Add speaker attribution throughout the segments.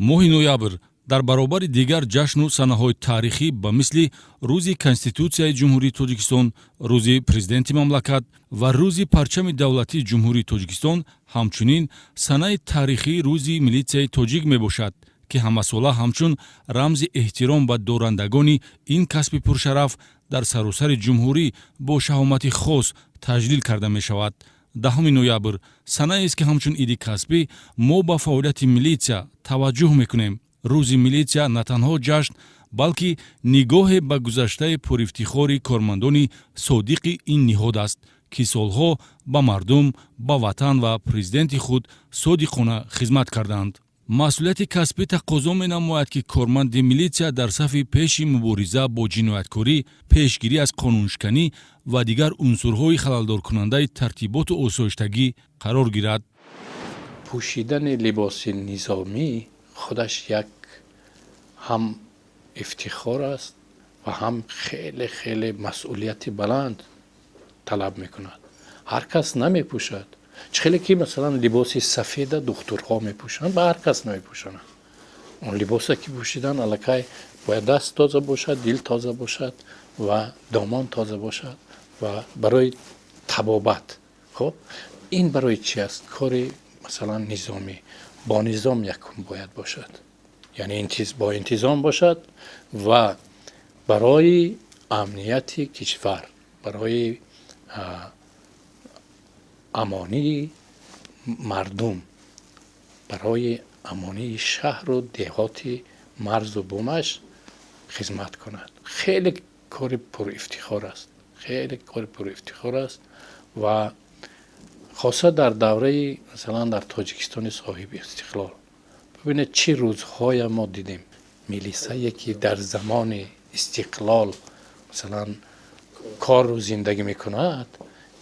Speaker 1: моҳи ноябр дар баробари дигар ҷашну санаҳои таърихӣ ба мисли рӯзи Конститутсияи Ҷумҳурии Тоҷикистон, рӯзи Президенти мамлакат ва рӯзи парчами давлатии Ҷумҳурии Тоҷикистон ҳамчунин санаи таърихии рӯзи милитсияи тоҷик мебошад, ки ҳамасола ҳамчун рамзи эҳтиром ба дорандагони ин касби пуршараф дар саросари ҷумҳурӣ бо шаҳомати хос таҷлил карда мешавад. 10 ноябр санаест ки ҳамчун иди касбӣ мо ба фаъолияти милитсия таваҷҷӯҳ мекунем. рӯзи милитсия на танҳо ҷашн, балки нигоҳе ба гузаштаи пурифтихори кормандони содиқи ин ниҳод аст, ки солҳо ба мардум, ба ватан ва президенти худ содиқона хизмат карданд. масъулияти касбӣ тақозо менамояд, ки корманди милитсия дар сафи пеши мубориза бо ҷинояткорӣ, пешгирӣ аз қонуншиканӣ ва дигар унсурҳои халалдоркунандаи тартиботу осоиштагӣ қарор гирад.
Speaker 2: пӯшидани либоси низомӣ خودش یک هم افتخار است و هم خیلی خیلی مسئولیت بلند طلب میکند. هر کس نمی پوشد. خیلی که مثلا لباس سفید دخترها می پوشند و هر کس نمی پوشند. اون لباسی که پوشیدن الکی باید دست تازه باشد، دل تازه باشد و دامان تازه باشد و برای طبابت. خب این برای چی است؟ کاری مثلا نظامی با نظام یکم باید باشد، یعنی با انتظام باشد و برای امنیت کشور، برای امانی مردم، برای امانی شهر و دهات مرز و بومش خدمت کند. خیلی کار پر افتخار است، خیلی کار پر افتخار است و خاصه در دوره مثلا در تاجیکستان صاحب استقلال ببینید چه روزهای ما دیدیم میلیسایی که در زمان استقلال مثلا کار رو زندگی میکند،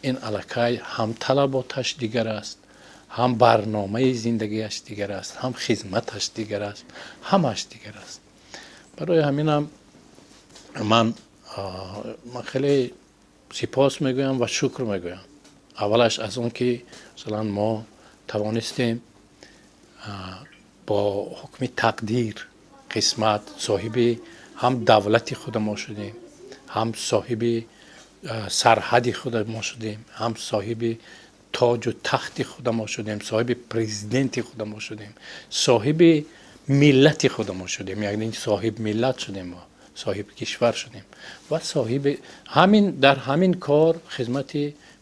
Speaker 2: این الکی هم طلباتش دیگر است، هم برنامه زندگیش دیگر است، هم خدمتش دیگر است، همش دیگر است. برای همینم من خیلی سپاس میگویم و شکر میگویم. اولش از اون که مثلا ما توانستیم با حکم تقدیر قسمت صاحب هم دولت خود ما شدیم، هم صاحب سرحد خود ما شدیم، هم صاحب تاج و تخت خود ما شدیم، صاحب پرزیدنت خود ما شدیم، صاحب ملت خود ما شدیم، یعنی صاحب ملت شدیم، ما صاحب کشور شدیم و صاحب همین در همین کار خدمت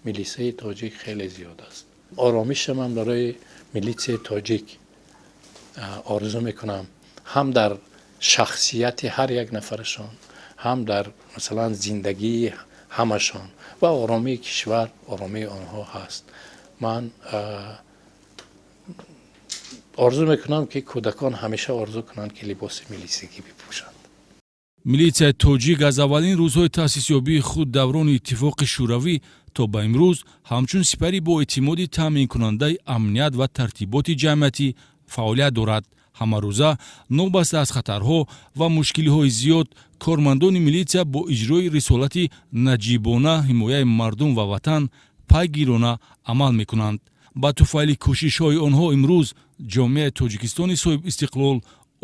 Speaker 2: میلیسه تاجیک خیلی زیاد است. آرامش من برای میلیسه تاجیک آرزو میکنم، هم در شخصیت هر یک نفرشان، هم در مثلا زندگی همشان و آرامی کشور، آرامی آنها هست. من آرزو میکنم که کودکان همیشه آرزو کنند که لباس میلیسگی بپوشند.
Speaker 1: милитсияи тоҷик аз аввалин рӯзҳои таъсисёбии худ даврони иттифоқи шӯравӣ то ба имрӯз ҳамчун сипари боэътимоди таъминкунандаи амният ва тартиботи ҷамъиятӣ фаъолият дорад. ҳамарӯза нобаста аз хатарҳо ва мушкилиҳои зиёд кормандони милитсия бо иҷрои рисолати наҷибона ҳимояи мардум ва ватан пайгирона амал мекунанд. ба туфайли кӯшишҳои онҳо имрӯз ҷомеаи тоҷикистони соҳиб истиқлол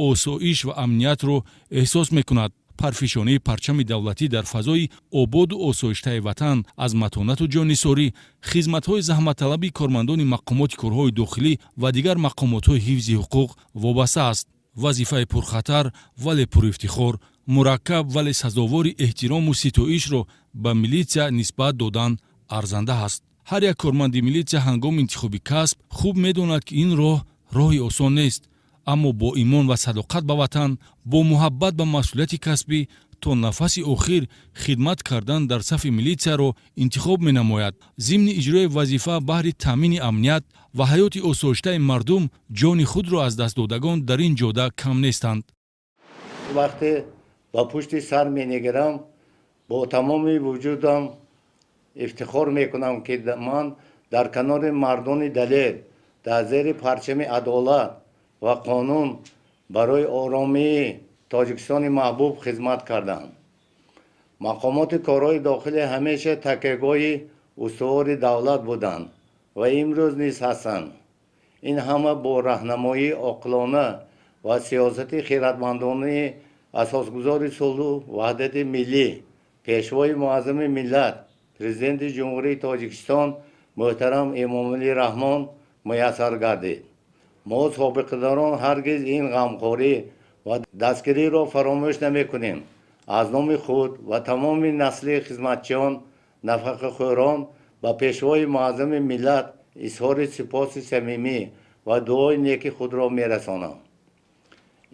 Speaker 1: осоиш ва амниятро эҳсос мекунад. парфишонии парчами давлатӣ дар фазои ободу осоиштаи ватан аз матонату ҷоннисорӣ, хизматҳои заҳматталаби кормандони мақомоти корҳои дохилӣ ва дигар мақомотҳои ҳифзи ҳуқуқ вобаста аст. вазифаи пурхатар вале пурифтихор, мураккаб вале сазовори эҳтирому ситоишро ба милитсия нисбат додан арзанда аст. ҳар як корманди милитсия ҳангоми интихоби касб хуб медонад, ки ин роҳи осон нест, аммо бо имон ва садоқат ба ватан, бо муҳаббат ба масъулияти касбӣ то нафаси охир хидмат кардан дар сафи милитсияро интихоб менамояд. зимни иҷрои вазифа баҳри таъмини амният ва ҳаёти осоиштаи мардум ҷони худро аз даст додагон дар ин ҷода кам нестанд.
Speaker 3: вақте ба пушти сар менигирам, бо тамоми вуҷудам ифтихор мекунам, ки ман дар канори мардони далел дар зери парчами адолат ва қонун барои оромии тоҷикистони маҳбуб хизмат кардам. мақомоти корҳои дохилӣ ҳамеша такягоҳи устувори давлат буданд ва имрӯз низ ҳастанд. ин ҳама бо раҳнамоии оқилона و سیاست خیرتمندانه اساسگذار صلح و وحدت ملی پیشوای معظم ملت پرزیدنت جمهوری تاجیکستان محترم امامعلی رحمان میسر گردید. ما سابقه‌داران هرگز این غمخواری و دستگیری را فراموش نمی‌کنیم. از نام خود و تمام نسل خدمتچیان نفقه‌خوران به پیشوای معظم ملت اظهار سپاس صمیمی و دعای نیک خود را می‌رسانم.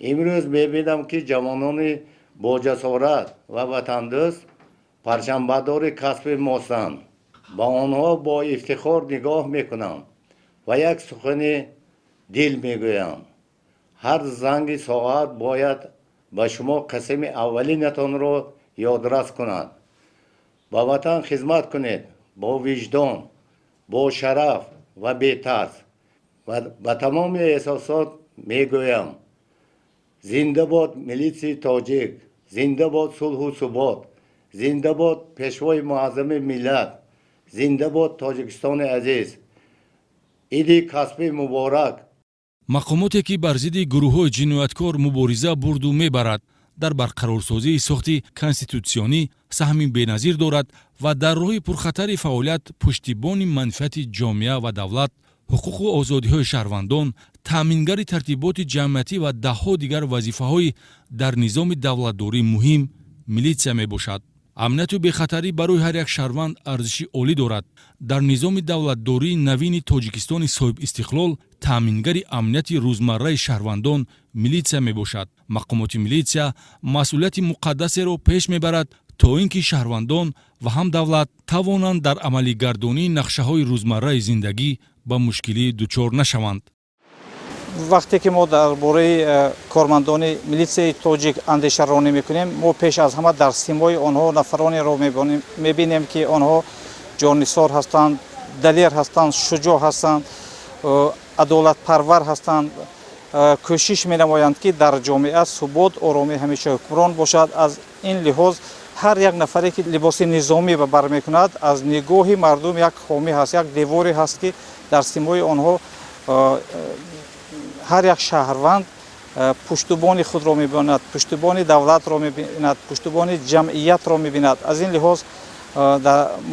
Speaker 3: امروز می‌بینم که جوانان با جسارت و وطندوست پرچمبردار کسب ماستند. با آنها با افتخار نگاه می‌کنم و یک سخن دل میگویم. هر زنگ ساعت باید به شما قسم اولینتان را یادرس کند. با وطن خدمت کنید با وجدان، با شرف و بی‌ترس. و با تمام احساسات میگویم زنده باد ملیت تاجیک، زنده باد صلح و ثبات، زنده باد پیشوای معظم ملت، زنده باد تاجیکستان عزیز. عید کسب مبارک.
Speaker 1: мақомоте ки бар зидди гурӯҳҳои ҷинояткор мубориза бурду мебарад дар барқарорсозии сохти конститутсионӣ саҳми беназир дорад ва дар роҳи пурхатари фаъолият пуштибони манфиати ҷомеа ва давлат, ҳуқуқу озодиҳои шаҳрвандон, таъмингари тартиботи ҷамъиятӣ ва даҳҳо дигар вазифаҳои дар низоми давлатдорӣ муҳим милитсия мебошад. амнiyatу бехатарӣ барои ҳар як шаҳрванд арзиши олӣ дорад. дар низоми давлатдории навини тоҷикистони соҳибистиқлол таъмингари амнияти рӯзмарраи шаҳрвандон милитсия мебошад. мақомоти милитсия масъулияти муқаддасеро пеш мебарад, то ин ки шаҳрвандон ва ҳам давлат тавонанд дар амалигардонии нақшаҳои рӯзмарраи зиндагӣ ба мушкилӣ дучор нашаванд.
Speaker 4: вақте ки мо дар бораи кормандони милитсияи тоҷик андешаронӣ мекунем, мо пеш аз ҳама дар симои онҳо нафаронеро мебинем ки онҳо ҷонисор ҳастанд, далер ҳастанд, шуҷоъ ҳастанд, адолатпарвар ҳастанд, кӯшиш менамоянд ки дар ҷомеа субот, оромӣ ҳамеша ҳукмрон бошад. аз ин лиҳоз ҳар як нафаре ки либоси низомӣ ба бар мекунад, аз нигоҳи мардум як хомӣ ҳаст, як деворе ҳаст ки дар симои онҳо ҳар як шаҳрванд пуштубони худро мебинад, пуштубони давлатро мебинад, пуштубони ҷамъиятро мебинад. аз ин лиҳоз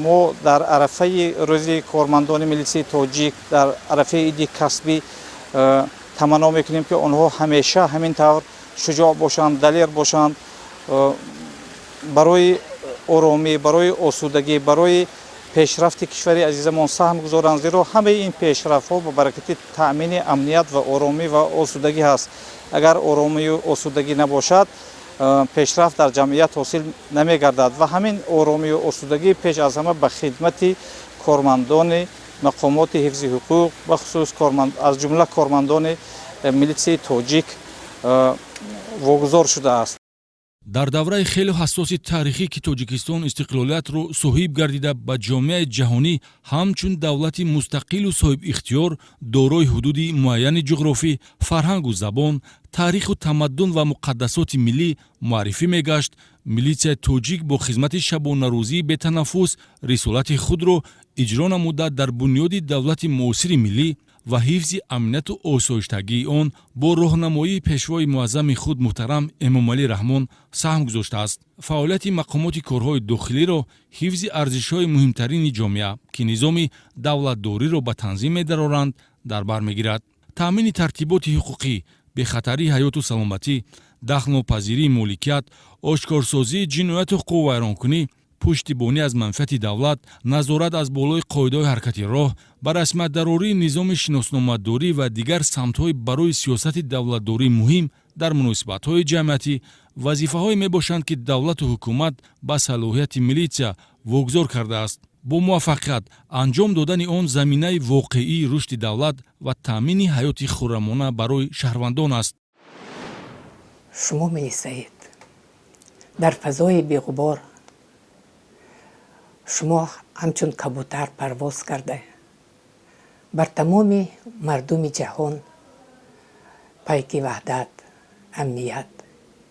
Speaker 4: мо дар арафаи рӯзи кормандони милитсияи тоҷик, дар арафаи иди касбӣ таманно мекунем ки онҳо ҳамеша ҳамин тавр шуҷоъ бошанд, далер бошанд, барои оромӣ, барои осудагӣ, барои пешрафти кишвари азизамон саҳм гузоранд. зеро ҳамаи ин пешрафтҳо ба баракати таъмини амният ва оромӣ ва осудагӣ ҳаст. агар оромию осудагӣ набошад, пешрафт дар ҷамъият ҳосил намегардад ва ҳамин оромию осудагӣ пеш аз ҳама ба хидмати кормандони мақомоти ҳифзи ҳуқуқ, бахусус аз ҷумла кормандони милитсияи тоҷик вогузор шудааст.
Speaker 1: дар давраи хеле ҳассоси таърихӣ ки тоҷикистон истиқлолиятро соҳиб гардида ба ҷомеаи ҷаҳонӣ ҳамчун давлати мустақилу соҳибихтиёр дорои ҳудуди муайяни ҷуғрофӣ, фарҳангу забон, таъриху тамаддун ва муқаддасоти миллӣ муаррифӣ мегашт, милитсияи тоҷик бо хизмати шабонарӯзии бетанаффус рисолати худро иҷро намуда дар бунёди давлати муосири миллӣ ва ҳифзи амнiyatу осоиштагии он бо роҳнамоии пешвои муаззами худ муҳтарам эмомалӣ раҳмон саҳм гузоштааст. фаъолияти мақомоти корҳои дохилиро ҳифзи арзишҳои муҳимтарини ҷомеа ки низоми давлатдориро ба танзим медароранд дар бар мегирад. таъмини тартиботи ҳуқуқӣ, бехатарии ҳаёту саломатӣ, дахнопазирии моликият, ошкорсозии ҷинояту ҳуқуқвайронкунӣ, пуштибонӣ аз манфиати давлат, назорат аз болои қоидаҳои ҳаракати роҳ, ба расмиятдарории низоми шиносномадорӣ ва дигар самтҳои барои сиёсати давлатдорӣ муҳим дар муносибатҳои ҷамъиятӣ вазифаҳое мебошанд ки давлату ҳукумат ба салоҳияти милитсия вогузор кардааст. бо муваффақият анҷом додани он заминаи воқеии рушди давлат ва таъмини ҳаёти хуррамона барои шаҳрвандон аст.
Speaker 5: шумо менисаед дар фазои беғубор, шумо ҳамчун кабутар парвоз карда бар тамоми мардуми ҷаҳон пайки ваҳдат, амният,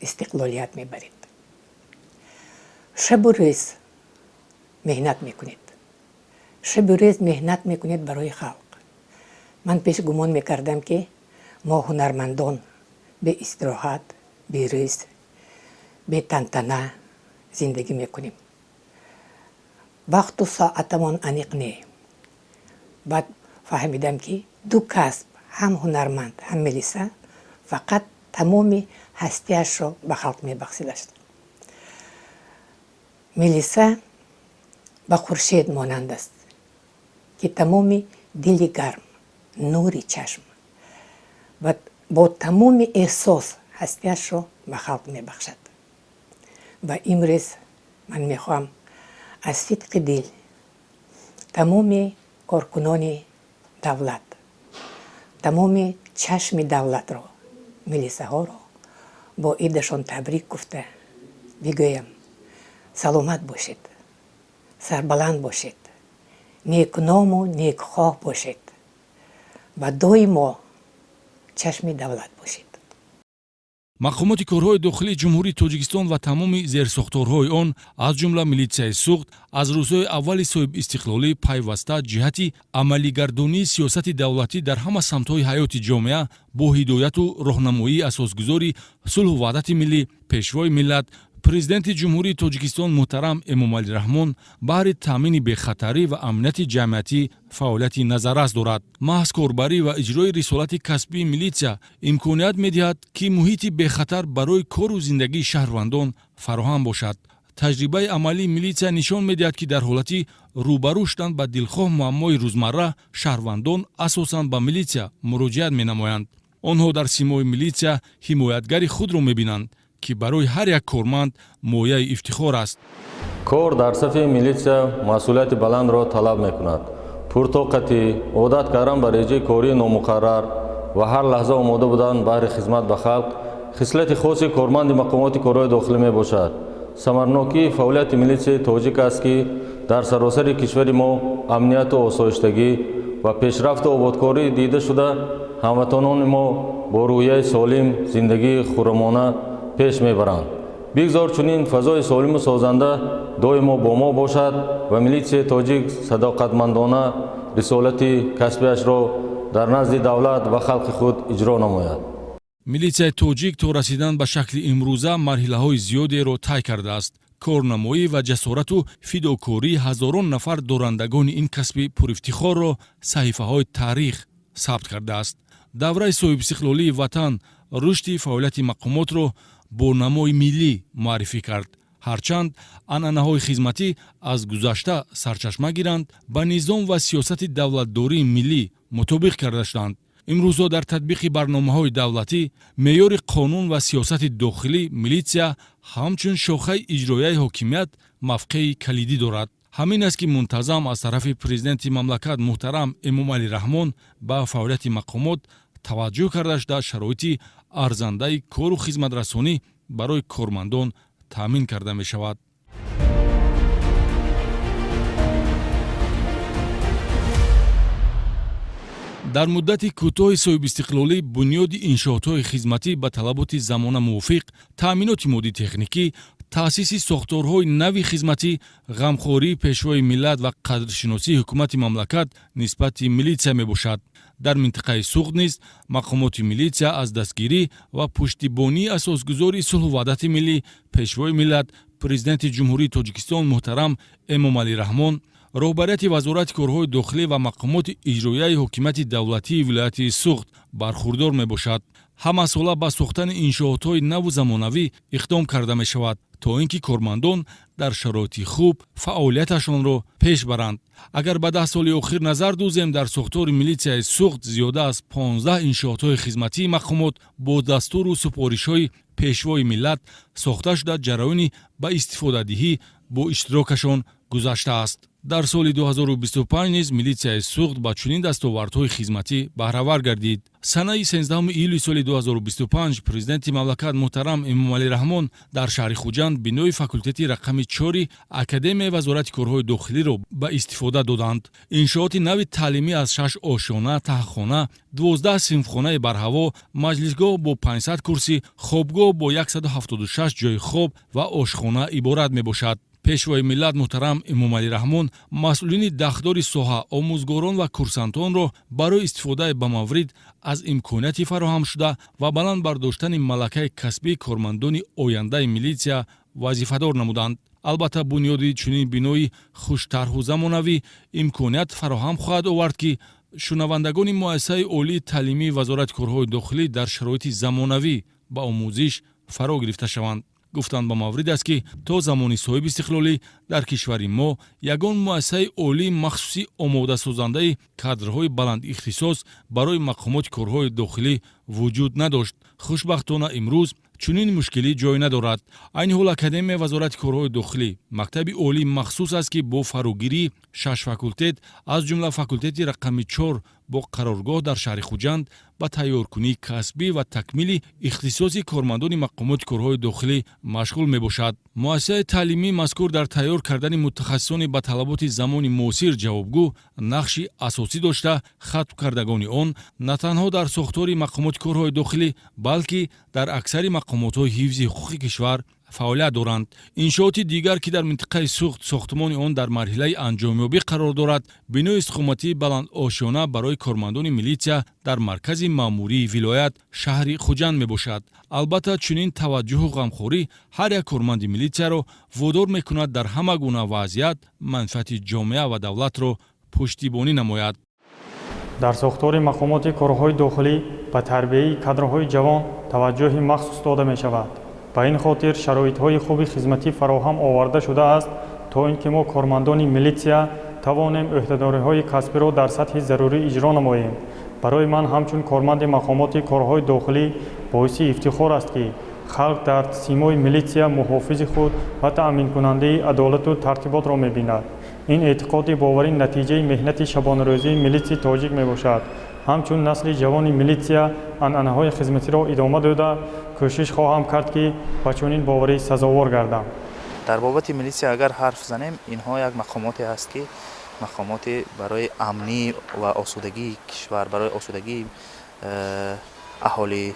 Speaker 5: истиқлолият мебаред. шабу рӯз меҳнат мекунед. шабу рӯз меҳнат мекунед барои халқ. ман пеш гумон мекардам ки мо ҳунармандон به استراحت، به ریز، به تنتنه زندگی میکنیم. وقت و ساعتمون انیق نه. بعد فهمیدم که دو کسب، هم هنرمند هم ملیسا، فقط تمام هستیش رو به خلق میبخشیده است. ملیسا به خورشید مانند است که تمام دل گرم، نوری چشم و با تمام احساس هستیش رو به خلق میبخشد. و امروز من میخوام از صدق دل تمام کارکنان دولت، تمام چشم دولت رو، ملیسا ها رو با عیدشان تبریک گفته بگویم سلامت باشید، سربلند باشید، نیکنام و نیکخواه باشید و دائما چشم دولت باشید.
Speaker 1: мақомоти корҳои дохилии ҷумҳурии тоҷикистон ва тамоми зерсохторҳои он аз ҷумла милитсияи суғд аз рӯзҳои аввали соҳибистиқлолӣ пайваста ҷиҳати амалигардонии сиёсати давлатӣ дар ҳама самтҳои ҳаёти ҷомеа бо ҳидояту роҳнамоии асосгузори сулҳу ваҳдати миллӣ пешвои миллат президенти ҷумҳурии тоҷикистон муҳтарам эмомалӣ раҳмон баҳри таъмини бехатарӣ ва амнияти ҷамъиятӣ фаъолияти назаррас дорад. маҳз корбарӣ ва иҷрои рисолати касбии милитсия имконият медиҳад ки муҳити бехатар барои кору зиндагии шаҳрвандон фароҳам бошад. таҷрибаи амалии милитсия нишон медиҳад ки дар ҳолати рӯбарӯ шудан ба дилхоҳ муаммои рӯзмарра шаҳрвандон асосан ба милитсия муроҷиат менамоянд. онҳо дар симои милитсия ҳимоятгари худро мебинанд ки барои ҳар як корманд мояи ифтихор аст.
Speaker 6: кор дар сафи милитсия масъулияти баландро талаб мекунад. пуртоқатӣ, одат кардан ба реҷаи кории номуқаррар ва ҳар лаҳза омода будан баҳри хизмат ба халқ хислати хоси корманди мақомоти корҳои дохилӣ мебошад. самарнокии фаъолияти милитсияи тоҷик аст ки дар саросари кишвари мо амнияту осоиштагӣ ва пешрафту ободкорӣ дида шуда ҳамватанони мо бо рӯҳияи солим зиндагии хуррамона пеш мебаранд. бигзор чунин фазои солиму созанда доимо бо мо бошад ва милитсияи тоҷик садоқатмандона рисолати касбиашро дар назди давлат ва халқи худ иҷро намояд.
Speaker 1: милитсияи тоҷик то расидан ба шакли имрӯза марҳилаҳои зиёдеро тай кардааст. корнамоӣ ва ҷасорату фидокории ҳазорон нафар дорандагони ин касби пурифтихорро саҳифаҳои таърих сабт кардааст. давраи соҳибистиқлолии ватан рушди фаъолияти мақомотро бо намои миллӣ муаррифӣ кард. ҳарчанд анъанаҳои хизматӣ аз гузашта сарчашма гиранд, ба низом ва сиёсати давлатдории миллӣ мутобиқ карда шуданд. имрӯзҳо дар татбиқи барномаҳои давлатӣ меъёри қонун ва сиёсати дохилӣ милитсия ҳамчун шохаи иҷроияи ҳокимият мавқеи калидӣ дорад. ҳамин аст ки мунтазам аз тарафи президенти мамлакат муҳтарам эмомалӣ раҳмон ба фаъолияти мақомот таваҷҷӯҳ карда шуда шароити арзандаи кору хизматрасонӣ барои кормандон таъмин карда мешавад. дар муддати кӯтоҳи соҳибистиқлолӣ бунёди иншоотҳои хизматӣ ба талаботи замона мувофиқ, таъминоти моддӣ техникӣ, таъсиси сохторҳои нави хизматӣ, ғамхории пешвои миллат ва қадршиносии ҳукумати мамлакат нисбати милитсия мебошад. дар минтақаи суғд низ мақомоти милитсия аз дастгирӣ ва пуштибонии асосгузори сулҳу ваҳдати миллӣ, пешвои миллат, президенти ҷумҳурии тоҷикистон муҳтарам эмомалӣ раҳмон, роҳбарияти вазорати корҳои дохилӣ ва мақомоти иҷроияи ҳокимияти давлатии вилояти суғд бархурдор мебошад. ҳамасола ба сохтани иншоотҳои наву замонавӣ иқдом карда мешавад, то ин ки кормандон дар шароити хуб фаъолияташонро пеш баранд. агар ба 10 соли охир назар дӯзем, дар сохтори милитсияи суғд зиёда аз 15 иншоотҳои хизматии мақомот бо дастуру супоришҳои пешвои миллат сохта шуда ҷараёни ба истифодадиҳӣ бо иштирокашон гузаштааст. дар соли 2025 низ милитсияи суғд ба чунин дастовардҳои хизматӣ баҳравар гардид. санаи 13 июли соли 2025 президенти мамлакат муҳтарам эмомалӣ раҳмон дар шаҳри хуҷанд бинои факултети рақами 4 академияи вазорати корҳои дохилиро ба истифода доданд. иншооти нави таълимӣ аз 6 ошхона, таҳхона, 12 синфхонаи барҳаво, маҷлисгоҳ бо 500 курсӣ, хобгоҳ бо 176 ҷойи хоб ва ошхона иборат мебошад. пешвои миллат муҳтарам Эмомалӣ Раҳмон масъулини дахдори соҳа, омӯзгорон ва курсантонро барои истифодаи ба маврид аз имконияти фароҳамшуда ва баланд бардоштани малакаи касбии кормандони ояндаи милитсия вазифадор намуданд. албатта бунёди чунин бинои хуштарҳу замонавӣ имконият фароҳам хоҳад овард, ки шунавандагони муассисаи олии таълимии вазорати корҳои дохилӣ дар шароити замонавӣ ба омӯзиш фаро гирифта шаванд. гуфтанд ба маврид аст, ки то замони соҳиби истиқлолӣ дар кишвари мо ягон муассисаи олии махсуси омодасозандаи кадрҳои баландихтисос барои мақомоти корҳои дохилӣ вуҷуд надошт. хушбахтона имрӯз чунин мушкилӣ ҷой надорад. айни ҳол академияи вазорати корҳои дохилӣ мактаби олии махсус аст, ки бо фаругирии 6 факултет аз ҷумла факултети рақами 4 бо қароргоҳ дар шаҳри Хуҷанд ба тайёркунии касбӣ ва такмили ихтисоси кормандони мақомоти корҳои дохилӣ машғул мебошад. муассисаи таълимии мазкур дар тайёр кардани мутахассисони ба талаботи замони муосир ҷавобгӯ нақши асосӣ дошта, хатм кардагони он на танҳо дар сохтори мақомоти корҳои дохилӣ, балки дар аксари мақомотҳои ҳифзи ҳуқуқи кишвар фаъолият доранд. иншооти дигар, ки дар минтақаи суғд сохтмони он дар марҳилаи анҷомёбӣ қарор дорад, бинои истиқоматии баландошиёна барои кормандони милитсия дар маркази маъмурии вилоят шаҳри Хуҷанд мебошад. албатта чунин таваҷҷӯҳу ғамхорӣ ҳар як корманди милитсияро водор мекунад дар ҳама гуна вазъият манфиати ҷомеа ва давлатро пуштибонӣ намояд.
Speaker 7: дар сохтори мақомоти корҳои дохилӣ ба тарбияи кадрҳои ҷавон таваҷҷӯҳи махсус дода мешавад. ба ин хотир шароитҳои хуби хизматӣ фароҳам оварда шудааст, то ин ки мо кормандони милитсия тавонем ӯҳдадориҳои касбиро дар сатҳи зарурӣ иҷро намоем. барои ман ҳамчун корманди мақомоти корҳои дохилӣ боиси ифтихор аст, ки халқ дар симои милитсия муҳофизи худ ва таъминкунандаи адолату тартиботро мебинад. ин эътиқоди боварӣ натиҷаи меҳнати шабонарӯзии милитсияи тоҷик мебошад. ҳамчун насли ҷавони милитсия анъанаҳои хизматиро идома дода кӯшиш хоҳам кард, ки ба чунин боварӣ сазовор гардам.
Speaker 8: дар бобати милитсия агар ҳарф занем, инҳо як мақомоте аст, ки мақомоти барои амнӣ ва осудагии кишвар, барои осудагии аҳоли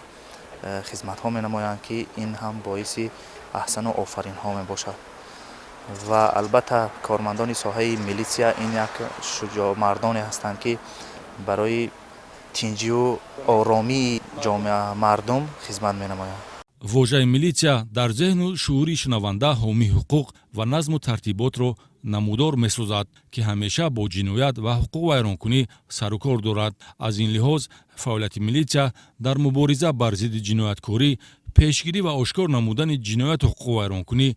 Speaker 8: хизматҳо менамоянд, ки ин ҳам боиси аҳсану офаринҳо мебошад. ва албатта кормандони соҳаи милитсия ин як шуҷоъмардоне ҳастанд, ки барои тинҷию оромии ҷомеа мардум хизмат менамоянд.
Speaker 1: вожаи милитсия дар зеҳну шуури шунаванда ҳомии ҳуқуқ ва назму тартиботро намудор месозад, ки ҳамеша бо ҷиноят ва ҳуқуқвайронкунӣ сару кор дорад. аз ин лиҳоз фаъолияти милитсия дар мубориза бар зидди ҷинояткорӣ, пешгирӣ ва ошкор намудани ҷинояту ҳуқуқвайронкунӣ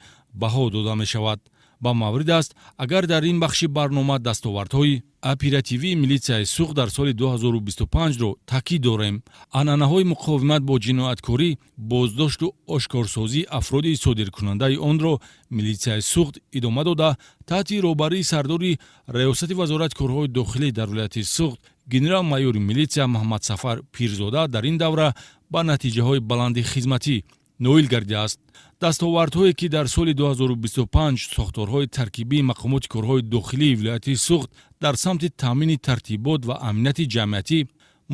Speaker 1: баҳо дода мешавад. ба маврид аст, агар дар ин бахши барнома дастовардҳои оперативии милитсияи суғд дар соли 2025ро таъкид дорем. анъанаҳои муқовимат бо ҷинояткорӣ, боздошту ошкорсозии афроди содиркунандаи онро милитсияи суғд идома дода, таҳти роҳбарии сардори раёсати вазорати корҳои дохилӣ дар вилояти суғд генерал-майёри милитсия Муҳаммад Сафар Пирзода дар ин давра ба натиҷаҳои баланди хизматӣ ноил гардидааст. дастовардҳое, ки дар соли 2025 сохторҳои таркибии мақомоти корҳои дохилии вилояти суғд дар самти таъмини тартибот ва амнияти ҷамъиятӣ,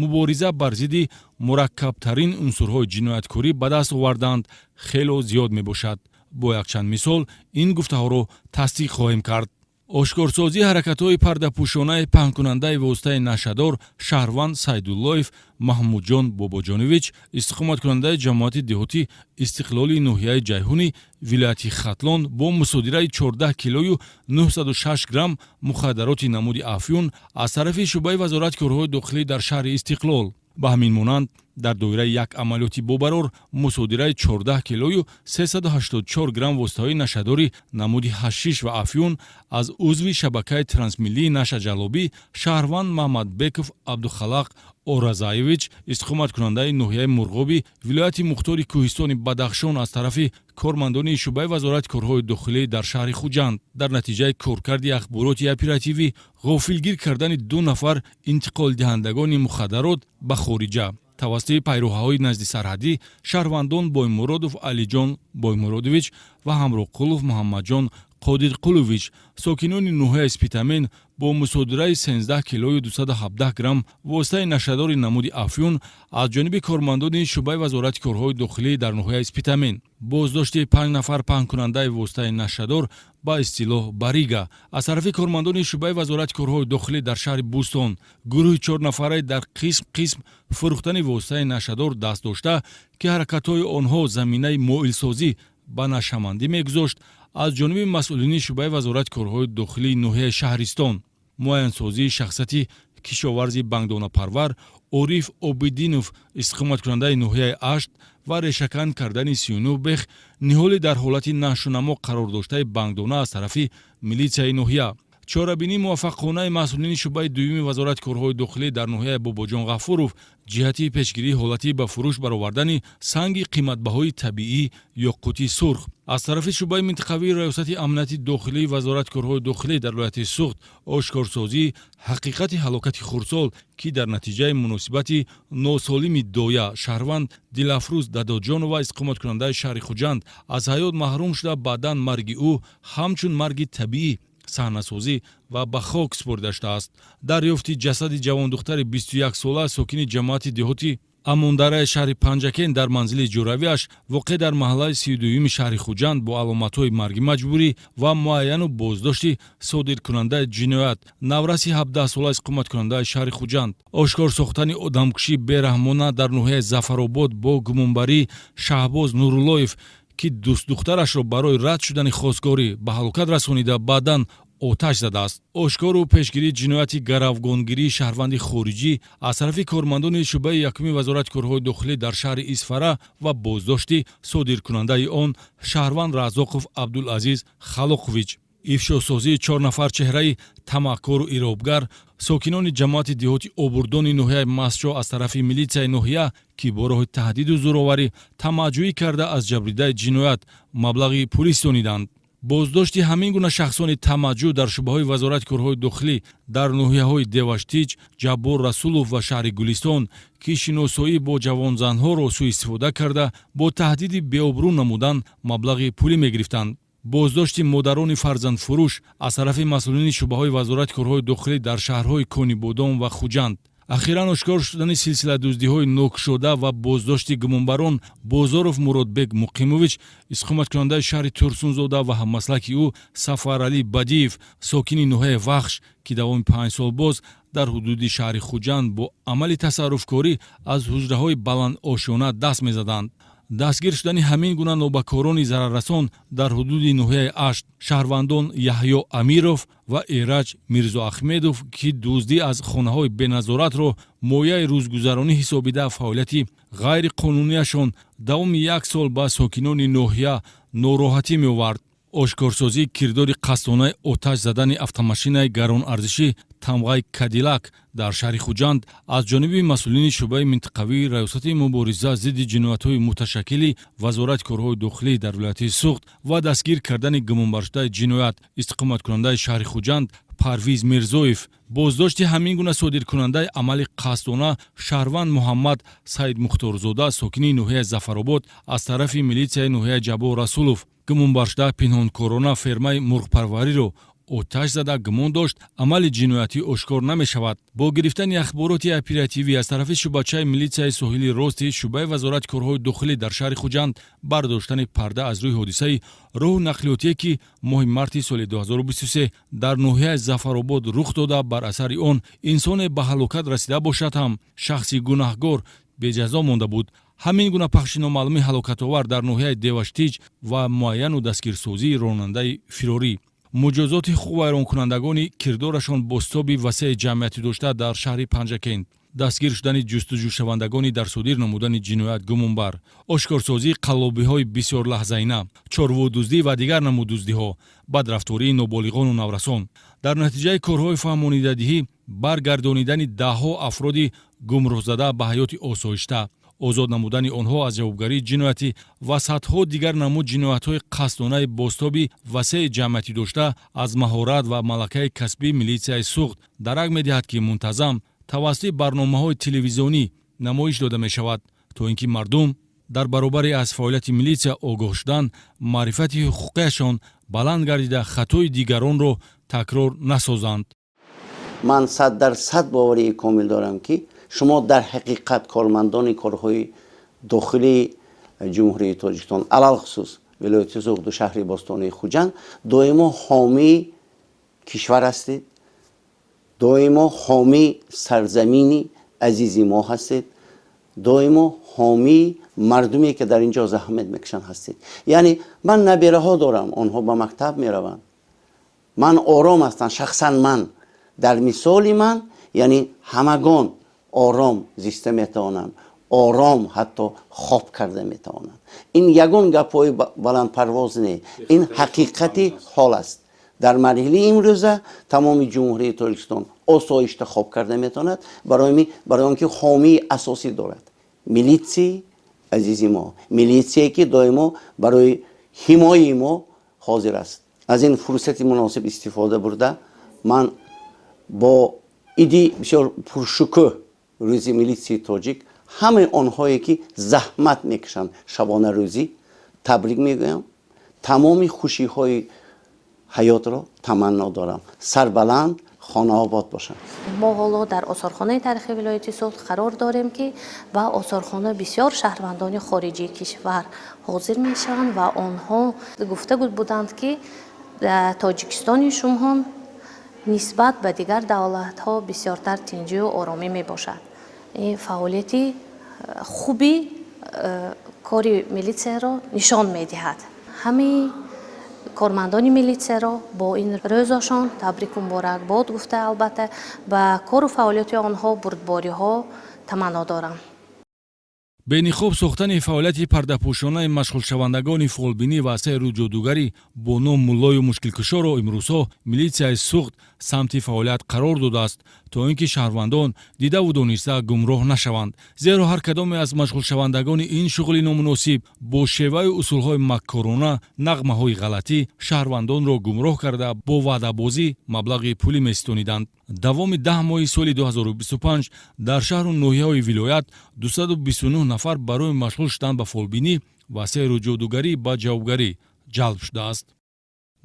Speaker 1: мубориза бар зидди мураккабтарин унсурҳои ҷинояткорӣ ба даст оварданд, хело зиёд мебошад. бо якчанд мисол ин гуфтаҳоро тасдиқ хоҳем кард. ошкорсозии ҳаракатҳои пардапӯшонаи паҳнкунандаи воситаи нашадор Шаҳрванд Сайдуллоев Маҳмудҷон Бобоҷонович, истиқоматкунандаи ҷамоати деҳотӣ Истиқлолии ноҳияи Ҷайҳуни вилояти Хатлон бо мусодираи 14 килою 906 грамм мухаддароти намуди афюн аз тарафи шуъбаи вазорати корҳои дохилӣ дар шаҳри Истиқлол. ба ҳамин монанд дар доираи як амалиёти бобарор мусодираи 14 килою 384 грамм воситаҳои нашадори намуди ҳашиш ва афюн аз узви шабакаи трансмиллии нашаҷалобӣ Шаҳрванд Маҳмадбеков Абдухалақ Оразаевич, истиқоматкунандаи ноҳияи Мурғоби вилояти Мухтори Кӯҳистони Бадахшон аз тарафи кормандони шуъбаи вазорати корҳои дохилӣ дар шаҳри Хуҷанд дар натиҷаи коркарди ахбороти оперативӣ ғофилгир кардани 2 нафар интиқолдиҳандагони мухаддарот ба хориҷа тавассути пайроҳаҳои назди сарҳадӣ Шаҳрвандон Боймуродов Алиҷон Боймуродович ва Ҳамроқулов Муҳаммадҷон қодир қулович сокинони ноҳияи спитамен бо мусодираи 13 килои 217 грамм воситаи нашадори намуди афюн аз ҷониби кормандони шӯъбаи вазорати корҳои дохилӣ дар ноҳияи спитамен боздошти 5 нафар паҳнкунандаи воситаи нашадор ба истилоҳ барига аз тарафи кормандони шӯъбаи вазорати корҳои дохилӣ дар шаҳри бӯстон гурӯҳи 4 нафараи дар қисм фурӯхтани воситаи нашадор даст дошта ки ҳаракатҳои онҳо заминаи моилсозӣ ба нашамандӣ мегузошт аз ҷониби масъулини шӯъбаи вазорати корҳои дохилии ноҳияи шаҳристон муайянсозии шахсияти кишоварзи бангдонапарвар ориф обидинов истиқоматкунандаи ноҳияи ашт ва решакан кардани 39 бех ниҳоли дар ҳолати нашунамо қарор доштаи бангдона аз тарафи милитсияи ноҳия чорабинии муваффақонаи масъулини шӯъбаи дуюми вазорати корҳои дохилӣ дар ноҳияи бобоҷон ғафуров ҷиҳати пешгирии ҳолати ба фурӯш баровардани санги қиматбаҳои табиӣ ёқути сурх аз тарафи шӯъбаи минтақавии раёсати амнияти дохилии вазорати корҳои дохилӣ дар вилояти суғд ошкорсозии ҳақиқати ҳалокати хурдсол ки дар натиҷаи муносибати носолими доя шаҳрванд дилафрӯз дадоҷонова истиқоматкунандаи шаҳри хуҷанд аз ҳаёт маҳрум шуда баъдан марги ӯ ҳамчун марги табиӣ саҳнасозӣ ва ба хок супорида шудааст дарёфти ҷасади ҷавондухтари 21 сола сокини ҷамоати деҳоти амондараи шаҳри панҷакен дар манзили ҷӯравиаш воқеъ дар маҳаллаи 32-юми шаҳри хуҷанд бо аломатҳои марги маҷбурӣ ва муайяну боздошти содиркунандаи ҷиноят навраси 17 сола истиқоматкунандаи шаҳри хуҷанд ошкор сохтани одамкушӣ бераҳмона дар ноҳияи зафаробод бо гумонбарии шаҳбоз нуруллоев ки духтарашро барои рад шудани хостгорӣ ба ҳалокат расонида баъдан оташ задааст ошкору пешгирии ҷинояти гаравгонгирии шаҳрванди хориҷӣ аз тарафи кормандони шӯъбаи якуми вазорати корҳои дохилӣ дар шаҳри исфара ва боздошти содиркунандаи он шаҳрванд разоқов абдулазиз халоқович ифшосозии 4 нафар чеҳраи тамаккору иробгар сокинони ҷамоати деҳоти обурдони ноҳияи масчо аз тарафи милитсияи ноҳия ки бо роҳи таҳдиду зӯроварӣ тамаҷҷӯҳӣ карда аз ҷабридаи ҷиноят маблағи пулӣ ситониданд боздошти ҳамин гуна шахсони тамаҷҷӯҳ дар шӯъбаҳои вазорати корҳои дохилӣ дар ноҳияҳои деваштиҷ ҷаббор расулов ва шаҳри гулистон ки шиносоӣ бо ҷавонзанҳоро сӯистифода карда бо таҳдиди беобрӯ намудан маблағи пулӣ мегирифтанд боздошти модарони фарзандфурӯш аз тарафи масъулини шӯъбаҳои вазорати корҳои дохилӣ дар шаҳрҳои конибодон ва хуҷанд ахиран ошкор шудани силсиладуздиҳои нокушода ва боздошти гумонбарон бозоров муродбек муқимович истиқоматкунандаи шаҳри турсунзода ва ҳаммаслаки ӯ сафаралӣ бадиев сокини ноҳияи вахш ки давоми 5 сол боз дар ҳудуди шаҳри хуҷанд бо амали тасарруфкорӣ аз ҳуҷраҳои баландошёна даст мезаданд дастгир шудани ҳамин гуна нобакорони зараррасон дар ҳудуди ноҳияи ашт шаҳрвандон яҳё амиров ва эраҷ мирзоахмедов ки дуздӣ аз хонаҳои беназоратро мояи рӯзгузаронӣ ҳисобида фаъолияти ғайриқонунияшон давоми 1 сол ба сокинони ноҳия нороҳатӣ меовард ошкорсозии кирдори қасдонаи оташ задани автомошинаи гаронарзиши тамғаи кадиллак дар шаҳри хуҷанд аз ҷониби масъулини шӯъбаи минтақавии раёсати мубориза зидди ҷиноятҳои муташаккили вазорати корҳои дохилӣ дар вилояти суғд ва дастгир кардани гумонбаршудаи ҷиноят истиқоматкунандаи шаҳри хуҷанд парвиз мирзоев боздошти ҳамин гуна содиркунандаи амали қасдона шаҳрванд муҳаммад саидмухторзода сокини ноҳияи зафаробод аз тарафи милитсияи ноҳияи ҷаббор расулов гумонбаршуда пинҳонкорона фермаи мурғпарвариро оташ зада гумон дошт амали ҷиноятӣ ошкор намешавад бо гирифтани ахбороти оперативӣ аз тарафи шӯъбачаи милитсияи соҳили рости шӯъбаи вазорати корҳои дохилӣ дар шаҳри хуҷанд бардоштани парда аз рӯи ҳодисаи роҳу нақлиётие ки моҳи марти соли 2023 дар ноҳияи зафаробод рух дода бар асари он инсоне ба ҳалокат расида бошад ҳам шахси гунаҳгор беҷазо монда буд ҳамин гуна пахши номаълуми ҳалокатовар дар ноҳияи деваштиҷ ва муайяну дастгирсозии ронандаи фирорӣ муҷозоти ҳуқуқвайронкунандагони кирдорашон бостоби васеъи ҷамъиятӣ дошта дар шаҳри панҷакент дастгир шудани ҷустуҷӯшавандагони дар содир намудани ҷиноят гумонбар ошкорсозии қаллобиҳои бисёрлаҳзаина чорводуздӣ ва дигар намуддуздиҳо бадрафтории ноболиғону наврасон дар натиҷаи корҳои фаҳмонидадиҳӣ баргардонидани даҳҳо афроди гумроҳзада ба ҳаёти осоишта озод намудани онҳо аз ҷавобгарии ҷиноятӣ ва садҳо дигар намуд ҷиноятҳои қасдонаи бостоби васеъи ҷамъиятӣ дошта аз маҳорат ва малакаи касбии милитсияи суғд дарак медиҳад ки мунтазам тавассути барномаҳои телевизионӣ намоиш дода мешавад то ин ки мардум дар баробари аз фаъолияти милитсия огоҳ шудан маърифати ҳуқуқиашон баланд гардида хатои дигаронро такрор насозанд.
Speaker 9: ман 100% боварии комил дорам ки шумо дар ҳақиқат кормандони корҳои дохилии ҷумҳурии тоҷикистон алалхусус вилояти зуғду шаҳри бостонии хуҷанд доимо ҳомии кишвар ҳастед, доимо ҳомии сарзамини азизи мо ҳастед, доимо ҳомии мардуме ки дар инҷо заҳмат мекашанд ҳастед. яъне ман набераҳо дорам, онҳо ба мактаб мераванд, ман ором ҳастам, шахсан ман дар мисоли ман яъне ҳамагон ором зиста метавонанд, ором ҳатто хоб карда метавонанд. ин ягон гапҳои баландпарвоз не, ин ҳақиқати ҳол аст. дар марҳилаи имрӯза тамоми ҷумҳурии тоҷикистон осоишта хоб карда метавонад, барои он ки ҳомии асосӣ дорад. милитсияи азизи мо, милитсие ки доимо барои ҳимояи мо ҳозир аст. аз ин фурсати муносиб истифода бурда ман бо иди бисёр пуршукӯҳ рӯзи милитсияи тоҷик ҳамаи онҳое ки заҳмат мекашанд шабона рӯзӣ табрик мегӯям, тамоми хушиҳои ҳаётро таманно дорам. сарбаланд, хонаобод бошанд.
Speaker 10: мо ҳоло дар осорхонаи таърихи вилояти суғд қарор дорем ки ба осорхона бисёр шаҳрвандони хориҷии кишвар ҳозир мешаванд ва онҳо гуфта буданд ки тоҷикистони шумҳон нисбат ба дигар давлатҳо бисёртар тинҷию оромӣ мебошад. фаъолияти хуби кори милитсияро нишон медиҳад. ҳамаи кормандони милитсияро бо ин рӯзашон табрику муборак бод гуфта албатта ба кору фаъолияти онҳо бурдбориҳо таманно дорам.
Speaker 1: бенихоб сохтани фаъолияти пардапӯшонаи машғулшавандагони фолбинӣ ва сайру ҷодугарӣ бо ном муллою мушкилкушоро имрӯзҳо милитсияи суғд самти фаъолият қарор додааст, то ин ки шаҳрвандон дидаву дониста гумроҳ нашаванд. зеро ҳар кадоме аз машғулшавандагони ин шуғли номуносиб бо шеваи усулҳои маккорона, нағмаҳои ғалатӣ шаҳрвандонро гумроҳ карда бо ваъдабозӣ маблағи пулӣ меситониданд. давоми 10 моҳи соли 2025 дар шаҳру ноҳияҳои вилоят 229 нафар барои машғул шудан ба фолбинӣ ва сайру ҷодугарӣ ба ҷавобгарӣ ҷалб шудааст.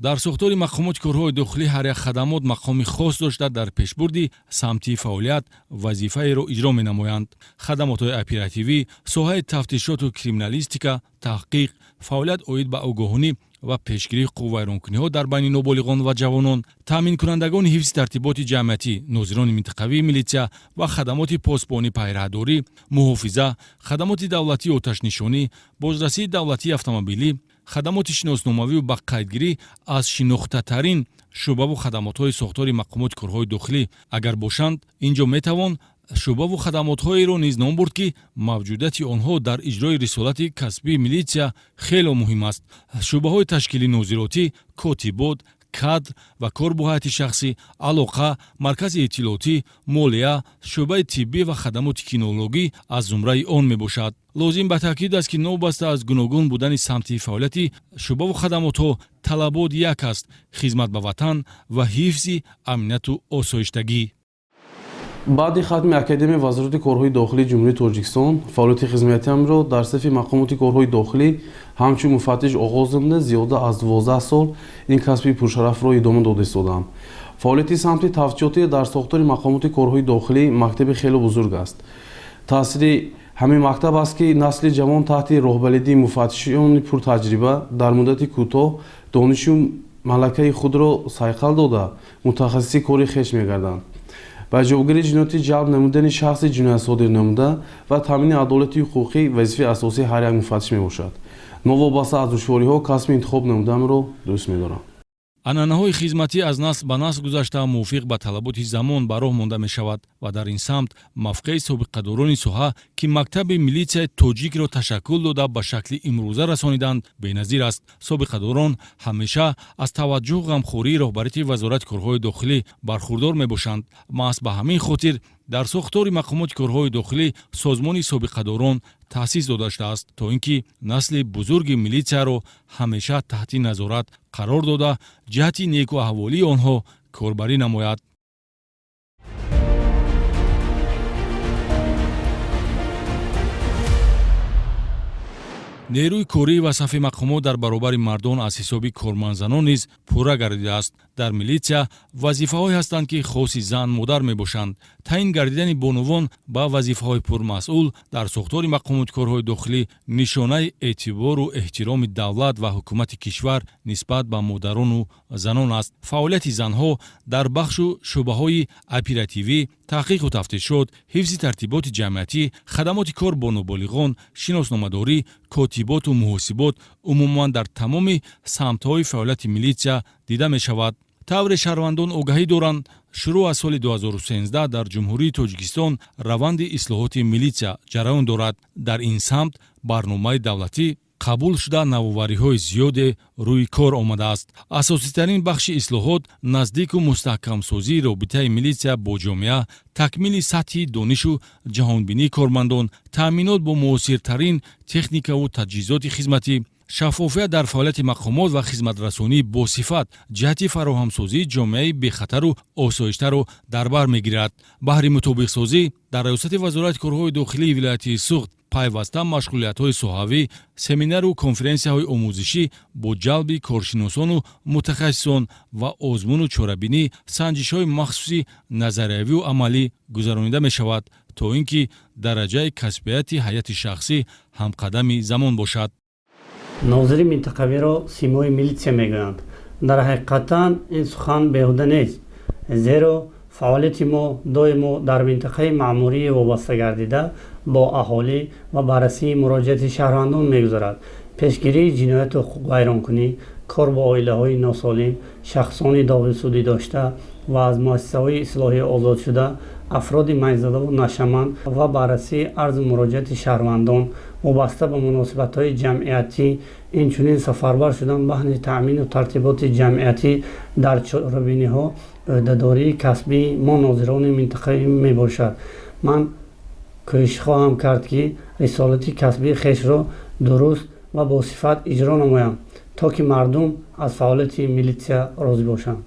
Speaker 1: дар сохтори мақомоти корҳои дохилӣ ҳар як хадамот мақоми хос дошта дар пешбурди самти фаъолият вазифаеро иҷро менамоянд. хадамотҳои оперативӣ, соҳаи тафтишоту криминалистика, таҳқиқ, фаъолият оид ба огоҳонӣ ва пешгирии қуввайронкуниҳо дар байни ноболиғон ва ҷавонон, таъминкунандагони ҳифзи тартиботи ҷамъиятӣ, нозирони минтақавии милитсия ва хадамоти посбонӣ пайраҳдорӣ, муҳофиза, хадамоти давлатии оташнишонӣ, бозрасии давлатии автомобилӣ, хадамоти шиносномавию ба қайдгирӣ аз шинохтатарин шӯъбаву хадамотҳои сохтори мақомоти корҳои дохилӣ агар бошанд, инҷо метавон шӯъбаву хадамотҳоеро низ ном бурд ки мавҷудияти онҳо дар иҷрои рисолати касбии милитсия хело муҳим аст. шӯъбаҳои ташкили нозиротӣ, котибот, кадр ва кор бо ҳайати шахсӣ, алоқа, маркази иттилоотӣ, молия, шӯъбаи тиббӣ ва хадамоти кинологӣ аз зумраи он мебошад. лозим ба таъкид аст ки новбаста аз гуногун будани самти фаъолияти шӯъбаву хадамотҳо талабот як аст: хизмат ба ватан ва ҳифзи амниятту осоиштагӣ.
Speaker 11: баъди хатми академияи вазорати корҳои дохилии ҷумҳурии тоҷикистон фаъолияти хизматиамро дар сафи мақомоти корҳои дохилӣ ҳамчун муфаттиш оғоз намуда зиёда аз 12 сол ин касби пуршарафро идома дода истодам. фаъолияти самти тафтишотӣ дар сохтори мақомоти корҳои дохилӣ мактаби хело бузург аст. таъсири ҳамин мактаб аст ки насли ҷавон таҳти роҳбаридии муфаттишони пуртаҷриба дар муддати кӯтоҳ донишу малакаи худро сайқал дода мутахассиси кори хеш мегарданд. ба ҷавобгарии ҷинояти ҷалб намудани шахси ҷиноят содир намуда ва таъмини адолати ҳуқуқӣ вазифаи асосии ҳар як муфаттиш мебошад. новобаста аз душвориҳо касби интихоб намуданро дӯст медорам.
Speaker 1: анъанаҳои хизматӣ аз насл ба насл гузашта мувофиқ ба талаботи замон ба роҳ монда мешавад ва дар ин самт мавқеи собиқадорони соҳа ки мактаби милитсияи тоҷикро ташаккул дода ба шакли имрӯза расониданд беназир аст. собиқадорон ҳамеша аз таваҷҷӯҳ ғамхории роҳбарияти вазорати корҳои дохилӣ бархурдор мебошанд. маҳз ба ҳамин хотир дар сохтори мақомоти корҳои дохилӣ созмони собиқадорон таъсис дода шудааст, то ин ки насли бузурги милитсияро ҳамеша таҳти назорат қарор дода ҷиҳати некуаҳволии онҳо корбарӣ намояд. нерӯи корӣ ва сафи мақомот дар баробари мардон аз ҳисоби кормандзанон низ пурра гардидааст. дар милитсия вазифаҳое ҳастанд ки хоси зан модар мебошанд. таъин гардидани бонувон ба вазифаҳои пурмасъул дар сохтори мақомоткорҳои дохилӣ нишонаи эътибору эҳтироми давлат ва ҳукумати кишвар нисбат ба модарону занон аст. фаъолияти занҳо дар бахшу шӯъбаҳои оперативӣ, таҳқиқу тафтишот, ҳифзи тартиботи ҷамъиятӣ, хадамоти кор бо ноболиғон, шиносномадорӣ, котиботу муҳосибот умуман дар тамоми самтҳои фаъолияти милитсия дида мешавад. тавре шаҳрвандон огаҳӣ доранд, шурӯъ аз соли 2013 дар ҷумҳурии Тоҷикистон раванди ислоҳоти милитсия ҷараён дорад. дар ин самт барномаи давлатӣ қабул шуда навовариҳои зиёде рӯи кор омадааст. асоситарин бахши ислоҳот наздику мустаҳкамсозии робитаи милитсия бо ҷомеа, такмили сатҳи донишу ҷаҳонбинии кормандон, таъминот бо муосиртарин техникаву таҷҳизоти хизматӣ, шаффофият дар фаъолияти мақомот ва хизматрасонии босифат ҷиҳати фароҳамсозии ҷомеаи бехатару осоиштаро дар бар мегирад. баҳри мутобиқсозӣ дар раёсати вазорати корҳои дохилии вилояти Суғд пайваста машғулиятҳои соҳавӣ, семинару конференсияҳои омӯзишӣ бо ҷалби коршиносону мутахассисон ва озмуну чорабинӣ, санҷишҳои махсуси назариявию амалӣ гузаронида мешавад, то ин ки дараҷаи касбияти ҳайати шахсӣ ҳамқадами замон бошад.
Speaker 12: нозири минтақавиро симои милитсия мегӯянд. дар ҳақиқатан ин сухан беҳуда нест, зеро фаъолияти мо доимо дар минтақаи маъмурии вобаста гардида бо аҳолӣ ва баррасии муроҷиати шаҳрвандон мегузарад. пешгирии ҷинояту ҳуқуқвайронкунӣ, кор бо оилаҳои носолим, шахсони доғи судӣ дошта ва аз муассисаҳои ислоҳӣ озодшуда, афроди майзадову нашаманд ва баррасии арзу муроҷиати шаҳрвандон вобаста ба муносибатҳои ҷамъиятӣ, инчунин сафарбар шудан баҳри таъмину тартиботи ҷамъиятӣ дар чорабиниҳо ӯҳдадории касбии мо нозирони минтақавӣ мебошад. ман кӯшиш хоҳам кард ки рисолати касбии хешро дуруст ва босифат иҷро намоям, то ки мардум аз фаъолияти милитсия розӣ бошанд.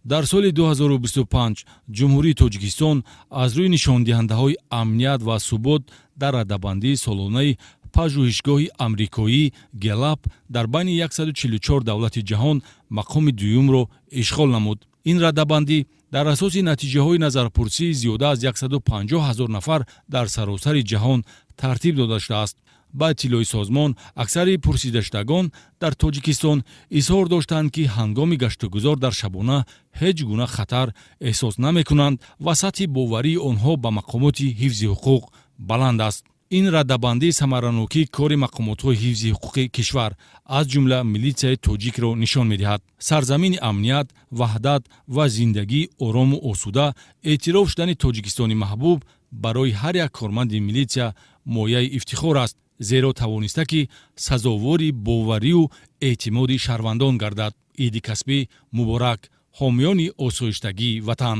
Speaker 1: дар соли 2025 ҷумҳурии Тоҷикистон аз рӯи нишондиҳандаҳои амният ва субот дар раддабандии солонаи пажӯҳишгоҳи амрикоӣ Гэллап дар байни 144 давлати ҷаҳон мақоми дуюмро ишғол намуд. ин раддабандӣ дар асоси натиҷаҳои назарпурсии зиёда аз 150 000 нафар дар саросари ҷаҳон тартиб дода шудааст. ба иттилои созмон, аксари пурсидашудагон дар Тоҷикистон изҳор доштанд, ки ҳангоми гаштугузор дар шабона ҳеҷ гуна хатар эҳсос намекунанд ва сатҳи боварии онҳо ба мақомоти ҳифзи ҳуқуқ баланд аст. ин раддабандии самаранокии кори мақомотҳои ҳифзи ҳуқуқи кишвар, аз ҷумла милитсияи тоҷикро нишон медиҳад. сарзамини амният, ваҳдат ва зиндагии орому осуда, эътироф шудани Тоҷикистони маҳбуб барои ҳар як корманди милитсия мояи ифтихор аст, зеро тавониста ки сазовори боварию эътимоди шаҳрвандон гардад. иди касбӣ муборак, ҳомиёни осоиштагии ватан.